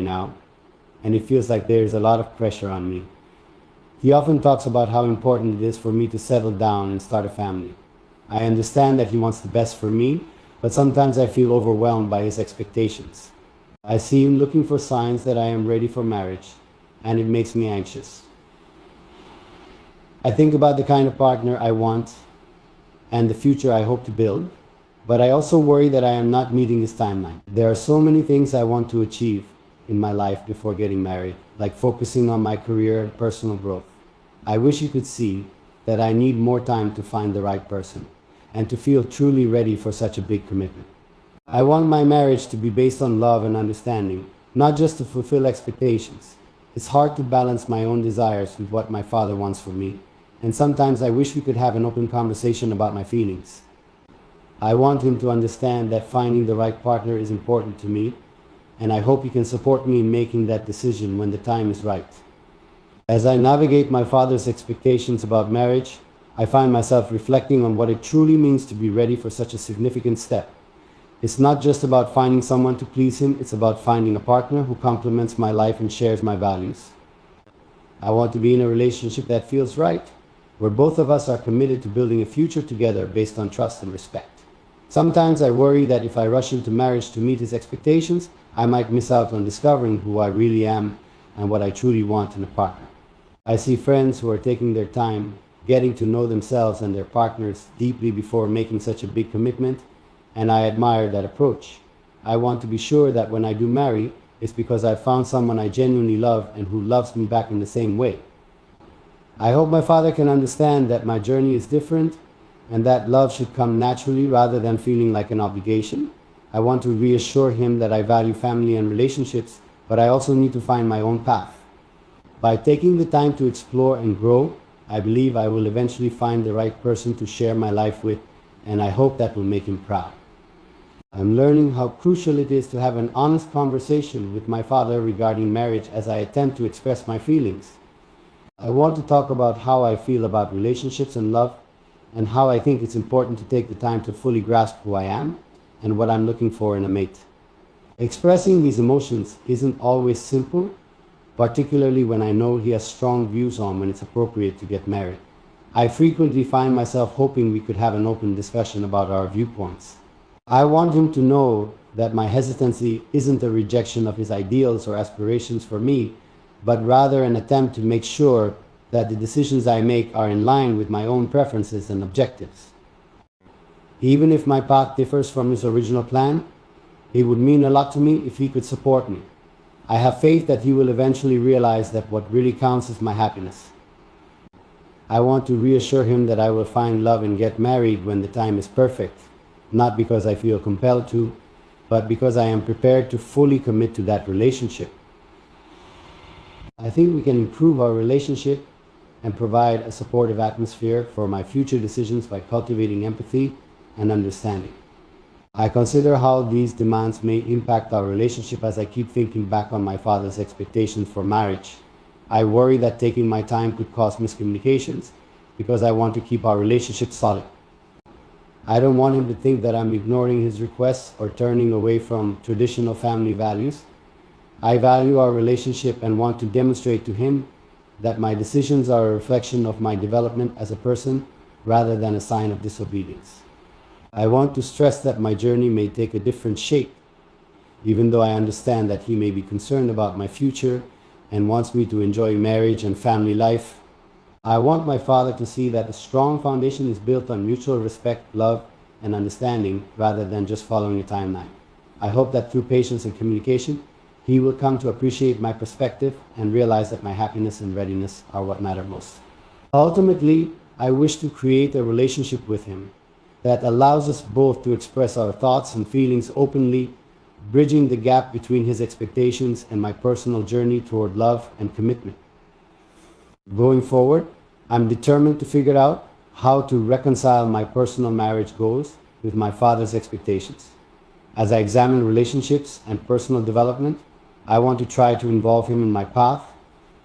now, and it feels like there is a lot of pressure on me. He often talks about how important it is for me to settle down and start a family. I understand that he wants the best for me, but sometimes I feel overwhelmed by his expectations. I see him looking for signs that I am ready for marriage, and it makes me anxious. I think about the kind of partner I want and the future I hope to build, but I also worry that I am not meeting his timeline. There are so many things I want to achieve in my life before getting married, like focusing on my career and personal growth. I wish you could see that I need more time to find the right person and to feel truly ready for such a big commitment. I want my marriage to be based on love and understanding, not just to fulfill expectations. It's hard to balance my own desires with what my father wants for me, and sometimes I wish we could have an open conversation about my feelings. I want him to understand that finding the right partner is important to me, and I hope he can support me in making that decision when the time is right. As I navigate my father's expectations about marriage, I find myself reflecting on what it truly means to be ready for such a significant step. It's not just about finding someone to please him, it's about finding a partner who complements my life and shares my values. I want to be in a relationship that feels right, where both of us are committed to building a future together based on trust and respect. Sometimes I worry that if I rush into marriage to meet his expectations, I might miss out on discovering who I really am and what I truly want in a partner. I see friends who are taking their time, getting to know themselves and their partners deeply before making such a big commitment, and I admire that approach. I want to be sure that when I do marry, it's because I found someone I genuinely love and who loves me back in the same way. I hope my father can understand that my journey is different and that love should come naturally rather than feeling like an obligation. I want to reassure him that I value family and relationships, but I also need to find my own path. By taking the time to explore and grow, I believe I will eventually find the right person to share my life with, and I hope that will make him proud. I'm learning how crucial it is to have an honest conversation with my father regarding marriage as I attempt to express my feelings. I want to talk about how I feel about relationships and love, and how I think it's important to take the time to fully grasp who I am and what I'm looking for in a mate. Expressing these emotions isn't always simple, particularly when I know he has strong views on when it's appropriate to get married. I frequently find myself hoping we could have an open discussion about our viewpoints. I want him to know that my hesitancy isn't a rejection of his ideals or aspirations for me, but rather an attempt to make sure that the decisions I make are in line with my own preferences and objectives. Even if my path differs from his original plan, it would mean a lot to me if he could support me. I have faith that he will eventually realize that what really counts is my happiness. I want to reassure him that I will find love and get married when the time is perfect, not because I feel compelled to, but because I am prepared to fully commit to that relationship. I think we can improve our relationship and provide a supportive atmosphere for my future decisions by cultivating empathy and understanding. I consider how these demands may impact our relationship as I keep thinking back on my father's expectations for marriage. I worry that taking my time could cause miscommunications because I want to keep our relationship solid. I don't want him to think that I'm ignoring his requests or turning away from traditional family values. I value our relationship and want to demonstrate to him that my decisions are a reflection of my development as a person rather than a sign of disobedience. I want to stress that my journey may take a different shape, even though I understand that he may be concerned about my future and wants me to enjoy marriage and family life. I want my father to see that a strong foundation is built on mutual respect, love, and understanding rather than just following a timeline. I hope that through patience and communication, he will come to appreciate my perspective and realize that my happiness and readiness are what matter most. Ultimately, I wish to create a relationship with him that allows us both to express our thoughts and feelings openly, bridging the gap between his expectations and my personal journey toward love and commitment. Going forward, I'm determined to figure out how to reconcile my personal marriage goals with my father's expectations. As I examine relationships and personal development, I want to try to involve him in my path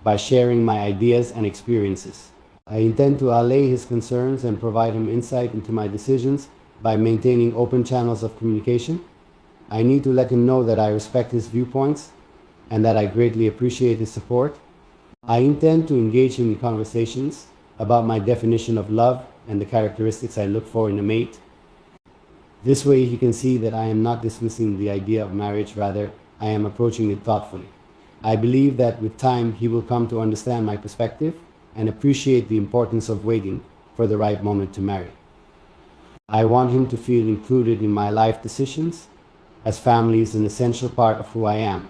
by sharing my ideas and experiences. I intend to allay his concerns and provide him insight into my decisions by maintaining open channels of communication. I need to let him know that I respect his viewpoints and that I greatly appreciate his support. I intend to engage him in conversations about my definition of love and the characteristics I look for in a mate. This way he can see that I am not dismissing the idea of marriage, rather I am approaching it thoughtfully. I believe that with time he will come to understand my perspective and appreciate the importance of waiting for the right moment to marry. I want him to feel included in my life decisions, as family is an essential part of who I am.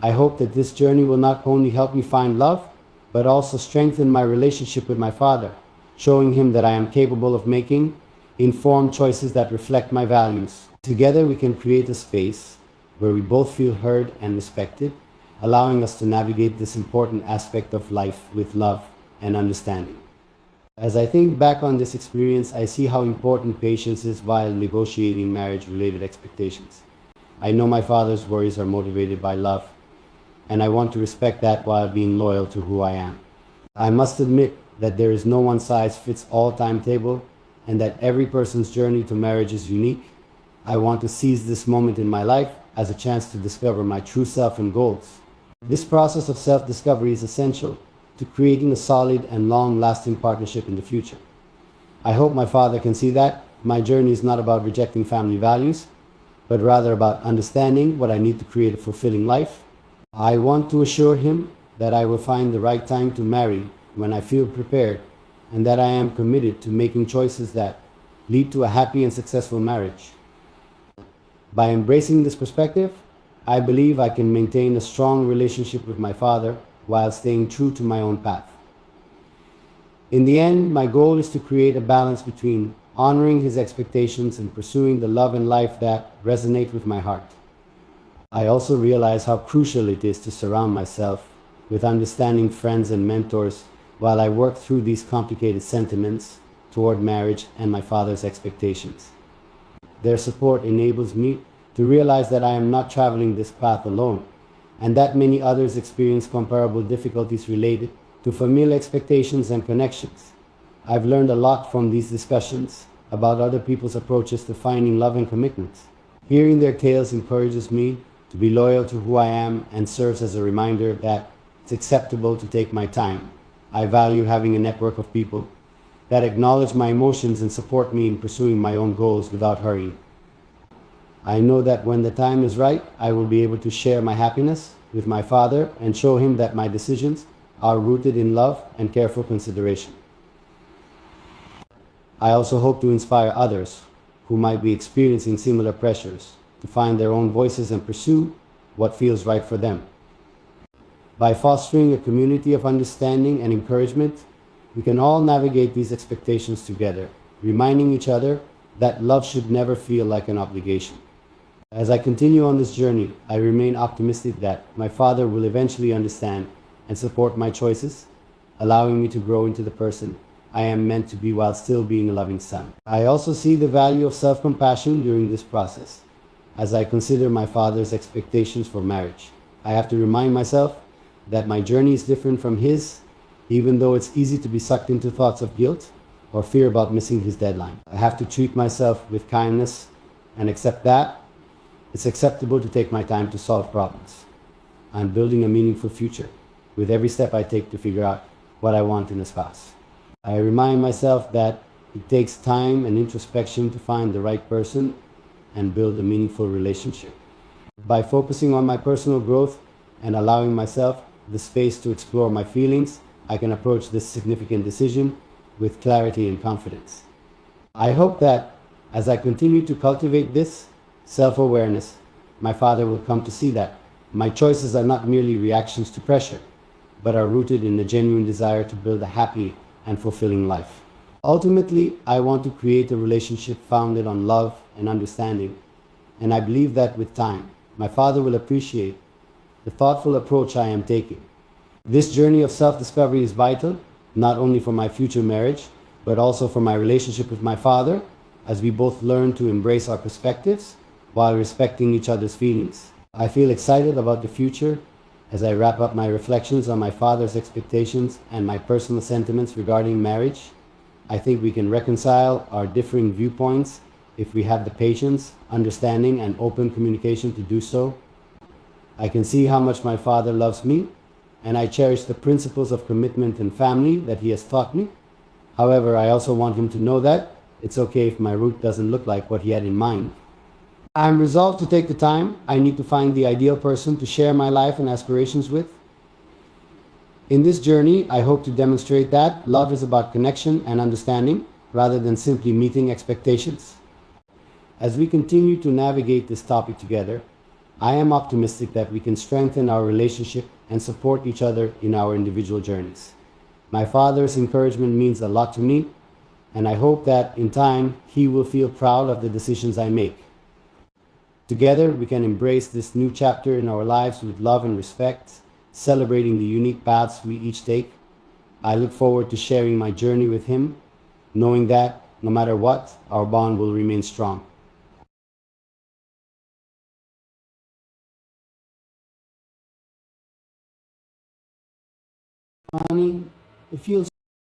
I hope that this journey will not only help me find love, but also strengthen my relationship with my father, showing him that I am capable of making informed choices that reflect my values. Together we can create a space where we both feel heard and respected, allowing us to navigate this important aspect of life with love and understanding. As I think back on this experience, I see how important patience is while negotiating marriage-related expectations. I know my father's worries are motivated by love, and I want to respect that while being loyal to who I am. I must admit that there is no one-size-fits-all timetable, and that every person's journey to marriage is unique. I want to seize this moment in my life as a chance to discover my true self and goals. This process of self-discovery is essential to creating a solid and long-lasting partnership in the future. I hope my father can see that my journey is not about rejecting family values, but rather about understanding what I need to create a fulfilling life. I want to assure him that I will find the right time to marry when I feel prepared, and that I am committed to making choices that lead to a happy and successful marriage. By embracing this perspective, I believe I can maintain a strong relationship with my father while staying true to my own path. In the end, my goal is to create a balance between honoring his expectations and pursuing the love and life that resonate with my heart. I also realize how crucial it is to surround myself with understanding friends and mentors while I work through these complicated sentiments toward marriage and my father's expectations. Their support enables me to realize that I am not traveling this path alone, and that many others experience comparable difficulties related to familial expectations and connections. I've learned a lot from these discussions about other people's approaches to finding love and commitment. Hearing their tales encourages me to be loyal to who I am and serves as a reminder that it's acceptable to take my time. I value having a network of people that acknowledge my emotions and support me in pursuing my own goals without hurrying. I know that when the time is right, I will be able to share my happiness with my father and show him that my decisions are rooted in love and careful consideration. I also hope to inspire others who might be experiencing similar pressures to find their own voices and pursue what feels right for them. By fostering a community of understanding and encouragement, we can all navigate these expectations together, reminding each other that love should never feel like an obligation. As I continue on this journey, I remain optimistic that my father will eventually understand and support my choices, allowing me to grow into the person I am meant to be while still being a loving son. I also see the value of self-compassion during this process. As I consider my father's expectations for marriage, I have to remind myself that my journey is different from his, even though it's easy to be sucked into thoughts of guilt or fear about missing his deadline. I have to treat myself with kindness and accept that it's acceptable to take my time to solve problems. I'm building a meaningful future with every step I take to figure out what I want in a spouse. I remind myself that it takes time and introspection to find the right person and build a meaningful relationship. By focusing on my personal growth and allowing myself the space to explore my feelings, I can approach this significant decision with clarity and confidence. I hope that as I continue to cultivate this self-awareness, my father will come to see that my choices are not merely reactions to pressure, but are rooted in a genuine desire to build a happy and fulfilling life. Ultimately, I want to create a relationship founded on love and understanding, and I believe that with time, my father will appreciate the thoughtful approach I am taking. This journey of self-discovery is vital, not only for my future marriage, but also for my relationship with my father, as we both learn to embrace our perspectives while respecting each other's feelings. I feel excited about the future as I wrap up my reflections on my father's expectations and my personal sentiments regarding marriage. I think we can reconcile our differing viewpoints if we have the patience, understanding, and open communication to do so. I can see how much my father loves me, and I cherish the principles of commitment and family that he has taught me. However, I also want him to know that it's okay if my route doesn't look like what he had in mind. I'm resolved to take the time. I need to find the ideal person to share my life and aspirations with. In this journey, I hope to demonstrate that love is about connection and understanding rather than simply meeting expectations. As we continue to navigate this topic together, I am optimistic that we can strengthen our relationship and support each other in our individual journeys. My father's encouragement means a lot to me, and I hope that in time he will feel proud of the decisions I make. Together, we can embrace this new chapter in our lives with love and respect, celebrating the unique paths we each take. I look forward to sharing my journey with him, knowing that, no matter what, our bond will remain strong. Honey, it feels